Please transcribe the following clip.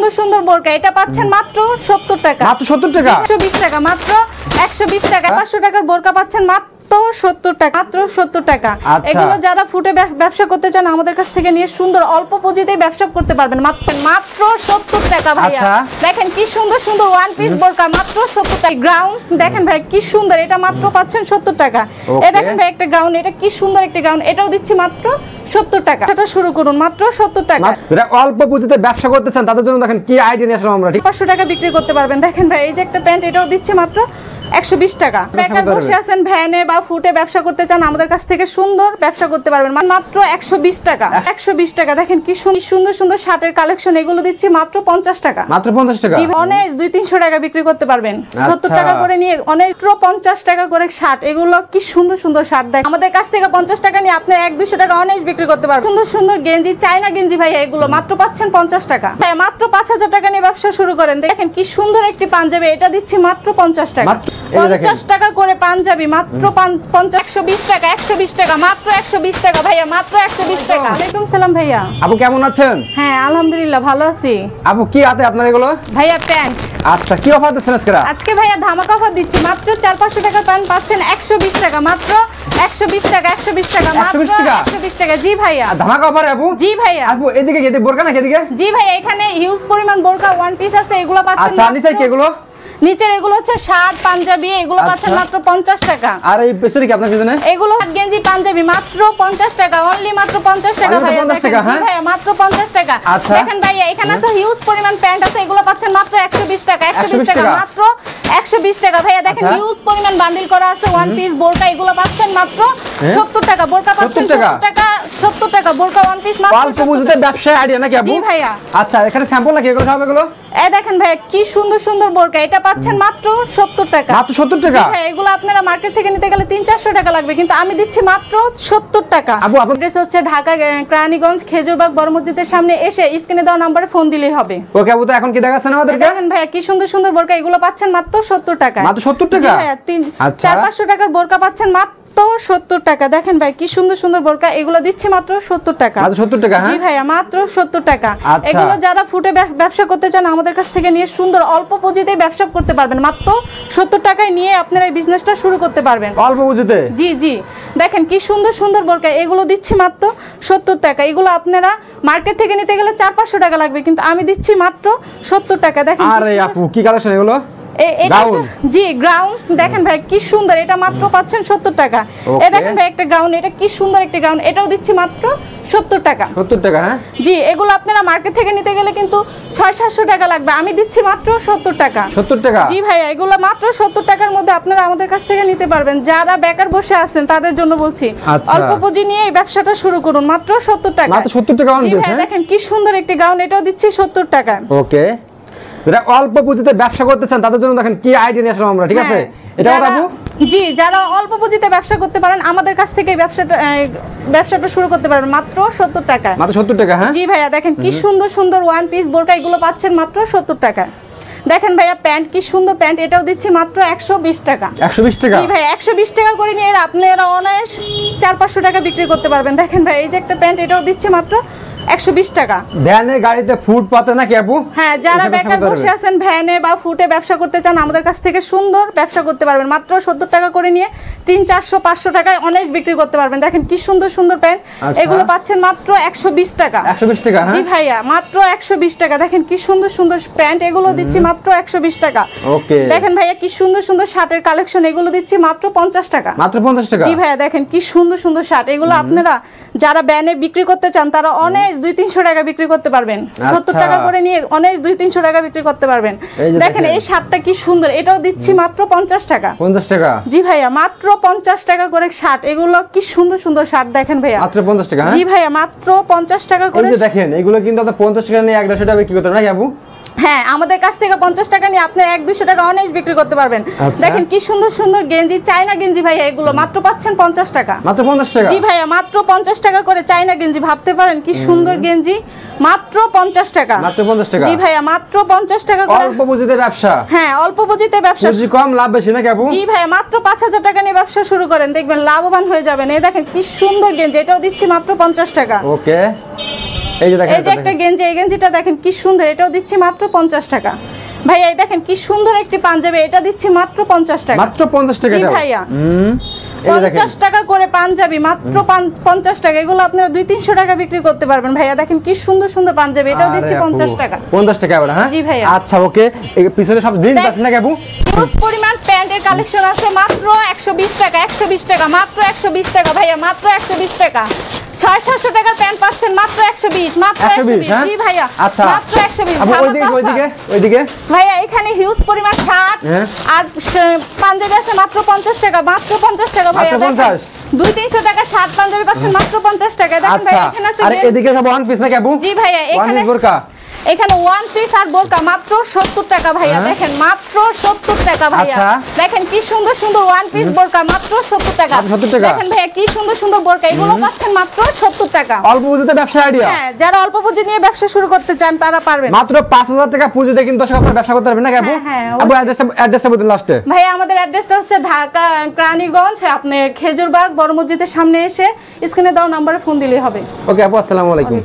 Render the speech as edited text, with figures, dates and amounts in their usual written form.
সুন্দর সুন্দর বোরকা, এটা পাচ্ছেন মাত্র 70 টাকা। মাত্র 70 টাকা, 120 টাকা, মাত্র 120 টাকা। 500 টাকার বোরকা পাচ্ছেন মাত্র 70 টাকা, মাত্র 70 টাকা। এগুলো যারা ফুটে ব্যবসা করতে চান আমাদের কাছ থেকে নিয়ে সুন্দর অল্প পুঁজিতেই ব্যবসা করতে পারবেন, মাত্র 70 টাকা ভাইয়া। দেখেন কি সুন্দর সুন্দর ওয়ান পিস বোরকা, মাত্র 70 টাকা। গ্রাউন্ডস দেখেন ভাই কি সুন্দর, এটা মাত্র পাচ্ছেন 70 টাকা। এই দেখেন ভাই একটা গাউন, এটা কি সুন্দর একটা গাউন, এটাও দিচ্ছি মাত্র 70 টাকা। এটা শুরু করুন মাত্র 70 টাকা। যারা অল্প পুঁজিতে ব্যবসা করতে চান তাদের জন্য দেখেন কি আইডিয়া নিয়ে আসলাম আমরা। 500 টাকা বিক্রি করতে পারবেন। দেখেন ভাই এই যে একটা প্যান্ট, এটাও দিচ্ছি মাত্র 120 টাকা। বেকার বসে আছেন, ভ্যানে বা ফুটে ব্যবসা করতে চান আমাদের কাছ থেকে সুন্দর ব্যবসা করতে পারবেন, মাত্র 120 টাকা। 120 টাকা। দেখেন কি সুন্দর সুন্দর শার্টের কালেকশন, এগুলো দিচ্ছি মাত্র 50 টাকা। মাত্র 50 টাকা। জি, অনেক 200-300 টাকা বিক্রি করতে পারবেন। 70 টাকা করে নিয়ে অনেক 50 টাকা করে শার্ট, এগুলো কি সুন্দর সুন্দর শার্ট। দেখ আমাদের কাছ থেকে 50 টাকা নিয়ে আপনি 100-200 টাকা অনেক বিক্রি করতে পারবেন। সুন্দর সুন্দর গেঞ্জি, চায়না গেঞ্জি ভাই, এগুলো মাত্র পাচ্ছেন 50 টাকা। হ্যাঁ, মাত্র 5000 টাকা নিয়ে ব্যবসা শুরু করেন। দেখেন কি সুন্দর একটি পাঞ্জাবি, এটা দিচ্ছি মাত্র 50 টাকা। 50 টাকা করে পাঞ্জাবি, মাত্র 120 টাকা। 120 টাকা, মাত্র 120 টাকা ভাইয়া, মাত্র 120 টাকা। ওয়ালাইকুম সালাম ভাইয়া। আপু কেমন আছেন? হ্যাঁ আলহামদুলিল্লাহ ভালো আছি। আপু কি হাতে আপনার এগুলো? ভাইয়া প্যান্ট। আচ্ছা, কি অফার দিচ্ছেন আজকে? আজকে ভাইয়া ধামাকা অফার দিচ্ছি, মাত্র 400-500 টাকার প্যান্ট পাচ্ছেন 120 টাকা, মাত্র 120 টাকা। 120 টাকা, মাত্র 120 টাকা। জি ভাইয়া, ধামাকা অফার আপু। জি ভাইয়া। আপু এদিকে কি বোরকা নাকি এদিকে? জি ভাইয়া, এখানে হিউজ পরিমাণ বোরকা ওয়ান পিস আছে, এগুলো পাচ্ছেন। আচ্ছা, নিচে কি এগুলো? নিচের এগুলো হচ্ছে শার্ট পাঞ্জাবি, এগুলো পাচ্ছেন মাত্র 50 টাকা। আর এই পেছনে কি আপনার পিছনে? এগুলো গেঞ্জি পাঞ্জাবি মাত্র 50 টাকা, অনলি মাত্র 50 টাকা ভাইয়া। দেখেন জি ভাইয়া, মাত্র 50 টাকা। দেখেন ভাইয়া এখানে আছে হিউজ পরিমাণ প্যান্ট আছে, এগুলো পাচ্ছেন মাত্র 120 টাকা। 120 টাকা, মাত্র 120 টাকা ভাইয়া। দেখেন হিউজ পরিমাণ বান্ডিল করা আছে ওয়ান পিস বোরকা, এগুলো পাচ্ছেন মাত্র 70 টাকা। বোরকা পাচ্ছেন 70 টাকা, 70 টাকা বোরকা ওয়ান পিস মাত্র। অল্প পুঁজিতে ব্যবসা আইডিয়া নাকি আপু? জি ভাইয়া। আচ্ছা, এখানে স্যাম্পল নাকি এগুলো সব? এগুলো এই দেখেন ভাইয়া কি সুন্দর সুন্দর বোরকা, এটা পাচ্ছেন মাত্র 70 টাকা। মাত্র 70 টাকা। জি ভাই, এগুলো আপনারা মার্কেট থেকে নিতে গেলে 300-400 টাকা লাগবে, কিন্তু আমি দিচ্ছি মাত্র 70 টাকা। আপু আপনাদের হচ্ছে ঢাকা কেরানীগঞ্জ খেজুরবাগ বড় মসজিদের সামনে এসে স্ক্রিনে দেওয়া নম্বরে ফোন দিলেই হবে। ওকে আপু, তো এখন কি দেখাচ্ছেন আমাদেরকে? দেখেন ভাইয়া কি সুন্দর সুন্দর বোরকা, এগুলো পাচ্ছেন মাত্র 70 টাকা। মাত্র 70 টাকা। জি ভাইয়া, 400-500 টাকার বোরকা পাচ্ছেন মাত্র 70 টাকা। দেখেন ভাই কি সুন্দর সুন্দর বোরকা, এগুলো দিচ্ছি মাত্র 70 টাকা। মাত্র 70 টাকা। জি ভাইয়া, মাত্র 70 টাকা। আচ্ছা। এগুলো যারা ফুটে ব্যবসা করতে চান আমাদের কাছ থেকে নিয়ে সুন্দর অল্প পুঁজিতেই ব্যবসা করতে পারবেন, মাত্র 70 টাকায় নিয়ে আপনারা এই বিজনেসটা শুরু করতে পারবেন অল্প পুঁজিতে। জি জি। দেখেন কি সুন্দর সুন্দর বোরকা, এগুলো দিচ্ছি মাত্র 70 টাকা। এগুলো আপনারা মার্কেট থেকে নিতে গেলে 400-500 টাকা লাগবে, কিন্তু আমি দিচ্ছি মাত্র 70 টাকা। দেখেন আরে আপু কি কালেকশন এগুলো? জি গ্রাউন্ডস দেখেন ভাই কি সুন্দর, এটা মাত্র পাচ্ছেন 70 টাকা। এই দেখেন ভাই একটা গাউন, এটা কি সুন্দর একটা গাউন, এটাও দিচ্ছি মাত্র 70 টাকা। 70 টাকা। হ্যাঁ জি, এগুলো আপনারা মার্কেট থেকে নিতে গেলে কিন্তু 600-700 টাকা লাগবে, আমি দিচ্ছি মাত্র 70 টাকা। 70 টাকা। জি ভাইয়া, এগুলো মাত্র 70 টাকার মধ্যে আপনারা আমাদের কাছ থেকে নিতে পারবেন। যারা বেকার বসে আছেন তাদের জন্য বলছি, অল্প পুঁজি নিয়ে এই ব্যবসাটা শুরু করুন, মাত্র 70 টাকা। মাত্র 70 টাকা। জি ভাইয়া, দেখেন কি সুন্দর একটা গাউন, এটাও দিচ্ছি 70 টাকা। ওকে, যারা অল্প পুঁজিতে ব্যবসা করতে চান তাদের জন্য দেখেন কি আইডিয়া নিয়ে আসলাম আমরা। ঠিক আছে, এটা আপু জি, যারা অল্প পুঁজিতে ব্যবসা করতে পারেন আমাদের কাছ থেকে ব্যবসাটা শুরু করতে পারবেন, মাত্র 70 টাকা। মাত্র 70 টাকা। হ্যাঁ জি ভাইয়া, দেখেন কি সুন্দর সুন্দর ওয়ান পিস বোরকা, এগুলো পাচ্ছেন মাত্র 70 টাকা। দেখেন ভাইয়া প্যান্ট কি সুন্দর প্যান্ট, এটাও দিচ্ছি মাত্র 120 টাকা। 120 টাকা। জি ভাই, 120 টাকা করে নিয়ে আপনারা অনায়াস 400-500 টাকা বিক্রি করতে পারবেন। দেখেন ভাই এই যে একটা প্যান্ট, এটাও দিচ্ছি মাত্র 120 টাকা। ভ্যানে গাড়িতে ফুটপাতে নাকি আপু? হ্যাঁ, যারা বেকার বসে আছেন ভ্যানে বা ফুটে ব্যবসা করতে চান আমাদের কাছ থেকে সুন্দর ব্যবসা করতে পারবেন, মাত্র 70 টাকা করে নিয়ে 300-400-500 টাকায় অনেক বিক্রি করতে পারবেন। দেখেন কি সুন্দর সুন্দর প্যান্ট, এগুলো পাচ্ছেন মাত্র 120 টাকা। 120 টাকা। জি ভাইয়া, মাত্র 120 টাকা। দেখেন কি সুন্দর সুন্দর প্যান্ট, এগুলো দিচ্ছি মাত্র 120 টাকা। ওকে, দেখেন ভাইয়া কি সুন্দর সুন্দর শার্টের কালেকশন, এগুলো দিচ্ছি মাত্র 50 টাকা। মাত্র 50 টাকা। জি ভাইয়া, দেখেন কি সুন্দর সুন্দর শার্ট, এগুলো আপনারা যারা ব্যানে বিক্রি করতে চান তারা অনেক 200-300 টাকা বিক্রি করতে পারবেন, 70 টাকা করে নিয়ে অনেক 200-300 টাকা বিক্রি করতে পারবেন। দেখেন এই শার্টটা কি সুন্দর, এটাও দিচ্ছি মাত্র 50 টাকা। 50 টাকা। জি ভাইয়া, মাত্র 50 টাকা করে শার্ট, এগুলো কি সুন্দর সুন্দর শার্ট। দেখেন ভাইয়া মাত্র 50 টাকা। জি ভাইয়া, মাত্র 50 টাকা করে। এই যে দেখেন এগুলো কিন্তু আপনি 50 টাকা নিয়ে 150 টাকা বিক্রি করতে পারেন নাকি আপু? হ্যাঁ, আমাদের কাছ থেকে 50 টাকা নিয়ে আপনি 100-200 টাকা অনেক বিক্রি করতে পারবেন। দেখেন কি সুন্দর সুন্দর গেঞ্জি, চায়না গেঞ্জি ভাইয়া, এগুলো মাত্র পাচ্ছেন 50 টাকা। মাত্র 50 টাকা। জি ভাইয়া, মাত্র 50 টাকা করে চায়না গেঞ্জি, ভাবতে পারেন কি সুন্দর গেঞ্জি, মাত্র 50 টাকা। মাত্র 50 টাকা। জি ভাইয়া, মাত্র 50 টাকা করে। অল্প পুঁজিতে ব্যবসা। হ্যাঁ, অল্প পুঁজিতে ব্যবসা, পুঁজি কম লাভ বেশি নাকি আপু? জি ভাইয়া, মাত্র 5000 টাকা নিয়ে ব্যবসা শুরু করেন, দেখবেন লাভবান হয়ে যাবেন। এই দেখেন কি সুন্দর গেঞ্জি, এটাও দিচ্ছি মাত্র 50 টাকা। ওকে, এই যে দেখেন, এই যে একটা গেঞ্জি, এই গেঞ্জিটা দেখেন কি সুন্দর, এটাও দিচ্ছি মাত্র 50 টাকা। ভাইয়া এই দেখেন কি সুন্দর একটি পাঞ্জাবি, এটা দিচ্ছি মাত্র 50 টাকা। মাত্র 50 টাকা? জি ভাইয়া, এই যে দেখেন 50 টাকা করে পাঞ্জাবি, মাত্র 50 টাকা। এগুলো আপনারা 200-300 টাকা বিক্রি করতে পারবেন। ভাইয়া দেখেন কি সুন্দর সুন্দর পাঞ্জাবি, এটাও দিচ্ছি 50 টাকা। 50 টাকা বড়? হ্যাঁ জি ভাইয়া। আচ্ছা ওকে, এই পিছনে সব জিন্স আছে নাকি আপু? হিউজ পরিমাণ প্যান্টের কালেকশন আছে মাত্র 120 টাকা, 120 টাকা, মাত্র 120 টাকা ভাইয়া, মাত্র 120 টাকা। 600-700 টাকার প্যান্ট পাচ্ছেন মাত্র 120, মাত্র 120। জি ভাইয়া, আচ্ছা মাত্র 120। আপু ওইদিকে ভাইয়া এখানে হিউজ পরিমাণ শার্ট আর পাঞ্জাবি আছে মাত্র 50 টাকা, মাত্র 50 টাকা ভাইয়া। 200-300 টাকা শার্ট পাঞ্জাবি পাচ্ছেন মাত্র 50 টাকা। দেখেন ভাইয়া এখানে আছে, আর এদিকে সব ওয়ান পিস নাকি আপু? জি ভাইয়া, এখানে এখানে ওয়ান পিস আর বোরকা মাত্র 70 টাকা ভাইয়া। দেখেন মাত্র 70 টাকা ভাইয়া। দেখেন কি সুন্দর সুন্দর ওয়ান পিস বোরকা মাত্র 70 টাকা। দেখেন ভাইয়া কি সুন্দর সুন্দর বোরকা, এগুলো পাচ্ছেন মাত্র 70 টাকা। অল্প পুঁজিতে ব্যবসা আইডিয়া। হ্যাঁ, যারা অল্প পুঁজি নিয়ে ব্যবসা শুরু করতে চান তারা পারবেন। মাত্র 5000 টাকা পুঁজিতে কিন্তু আপনারা ব্যবসা করতে পারবেন নাকি আপু? আপু অ্যাড্রেসটা বলুন লাস্টে। ভাইয়া আমাদের অ্যাড্রেসটা হচ্ছে ঢাকা কেরানীগঞ্জ, আপনি খেজুরবাগ বড় মসজিদের সামনে এসে স্ক্রিনে দেওয়া নম্বরে ফোন দিলেই হবে। ওকে আপু, আসসালামু আলাইকুম।